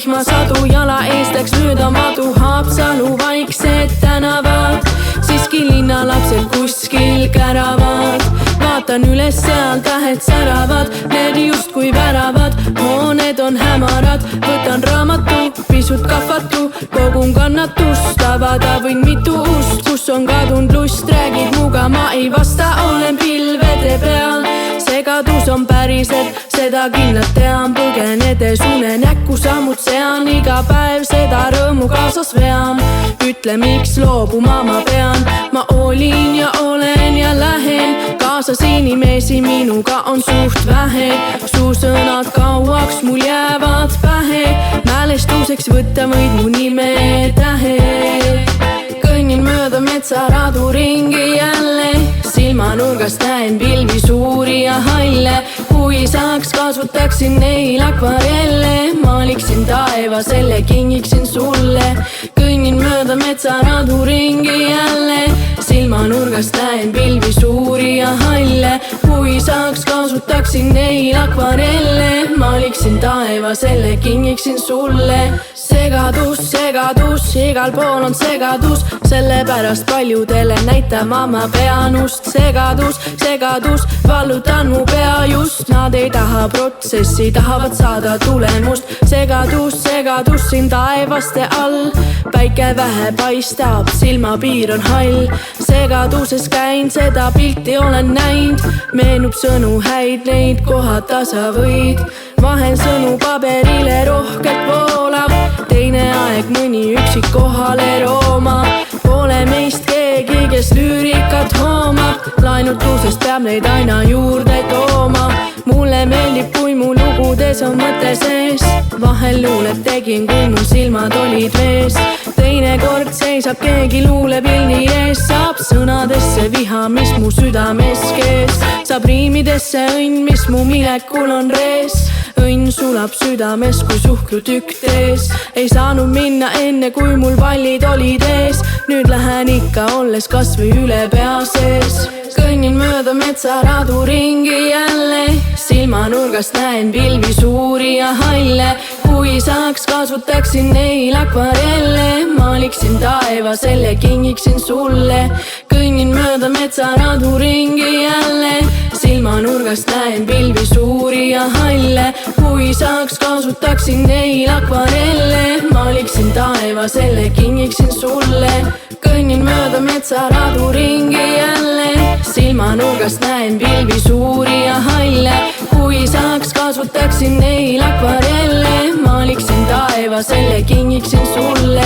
vihmasadu, jala eest läks mööda madu Haapsalu vaiksed tänavad. Siiski linnalapsed kuskil käravad. Vaatan üles, seal tähed säravad, need justkui väravad. Hooned on hämarad, võtan raamatu, pisut kahvatu, kogun kannatust, avada võin mitu ust. Kus on kadunud lust, räägid muga, ma ei vasta, olen pilvede peal. Segadus on päriselt, seda kindlalt tean, põgenedes unenäkku sammud sean. Iga päev seda rõõmu kaasas vean, ütle miks loobuma ma pean. Ma olin ja olen ja lähen, kaasas inimesi minuga on suht vähe. Su sõnad kauaks mul jäävad pähe, mälestuseks võtta võid mu nime tähe. Kõnnin mööda metsaradu ringi jälle, silmanurgast näen pilvi suuri ja halle. Kui saaks, kasvataksin neil akvarelle, maaliksin taeva, selle kingiksin sulle. Kõnnin mööda metsaradu ringi jälle, silmanurgast näen pilvi suuri ja halle. Kui saaks, kasutaksin neil akvarelle, maaliksin taeva, selle kingiksin sulle. Segadus, segadus, igal pool on segadus, sellepärast paljudele näitama ma pean ust. Segadus, segadus, vallutan mu pea just, nad ei taha protsessi, tahavad saada tulemust. Segadus, segadus siin taevaste all, päike vähe paistab, silmapiir on hall. Segaduses käin, seda pilti olen näinud, meenub sõnu häid, neid kohata sa võid. Vahel sõnu paberile rohkelt voolab, teine aeg mõni üksik kohale rooma. Pole meist keegi, kes lüürikat hoomab, laenutusest peab neid aina juurde tooma. Mulle meeldib, kui mu lugudes on mõte sees, vahel luulet tegin, kui mu silmad olid vees. Teinekord seisab keegi luulepildi ees, saab sõnadesse viha, mis mu südames kees. Saab riimidesse õnn, mis mu minekul on rees. Õnn sulab südames, kui suhkrutükk tees. Ei saanud minna enne, kui mul pallid olid ees, nüüd lähen ikka, olles kas või üle pea sees. Kõnnin mööda metsaradu ringi jälle, silmanurgast näen pilvi suuri ja halle. Kui saaks, kasutaksin neil akvarelle, maaliksin taeva, selle kingiksin sulle. Kõnnin mööda metsaradu ringi jälle, silmanurgast näen pilvi suuri ja halle. Kui saaks, kasutaksin neil akvarelle, maaliksin taeva, selle kingiksin sulle. Kõnnin mööda metsaradu ringi jälle, silmanurgast näen pilvi suuri ja halle. Kui saaks, kasutaksin neil akvarelle, maaliksin taeva, selle kingiksin sulle.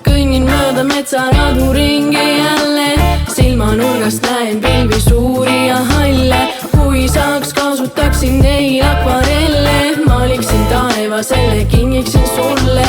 Kõnnin mööda metsaradu ringi jälle, silmanurgast näen pilvi suuri ja halle. Kui saaks, kasutaksin neil akvarelle, maaliksin taeva, selle kingiksin sulle.